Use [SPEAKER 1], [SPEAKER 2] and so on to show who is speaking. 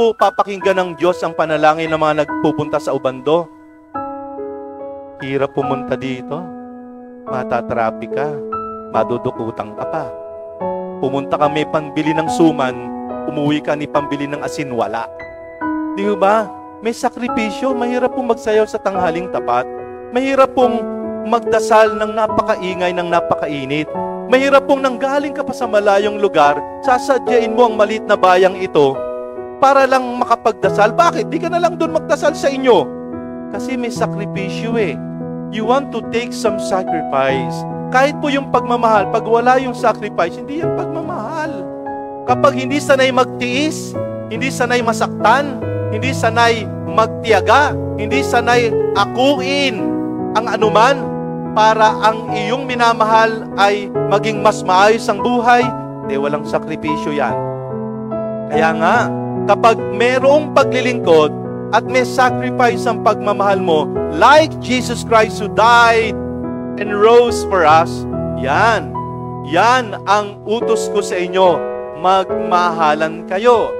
[SPEAKER 1] po papakinggan ng Diyos ang panalangin ng mga nagpupunta sa ubando? Hirap pumunta dito. Matatrapik ka. Madudukutan ka pa. Pumunta kami panbili ng suman, umuwi ka ni pambili ng asin, wala. Di ba? May sakripisyo. Mahirap pong magsayaw sa tanghaling tapat. Mahirap pong magdasal ng napakaingay, ng napakainit. Mahirap pong nanggaling ka pa sa malayong lugar, sasadyain mo ang maliit na bayang ito para lang makapagdasal. Bakit? Di ka na lang doon magdasal sa inyo. Kasi may sakripisyo eh. You want to take some sacrifice. Kahit po yung pagmamahal, pag wala yung sacrifice, hindi yung pagmamahal. Kapag hindi sanay magtiis, hindi sanay masaktan, hindi sanay magtiyaga, hindi sanay akuin ang anuman para ang iyong minamahal ay maging mas maayos ang buhay, walang sakripisyo yan. Kaya nga, kapag merong paglilingkod at may sacrifice ang pagmamahal mo, like Jesus Christ who died and rose for us, yan ang utos ko sa inyo, magmahalan kayo.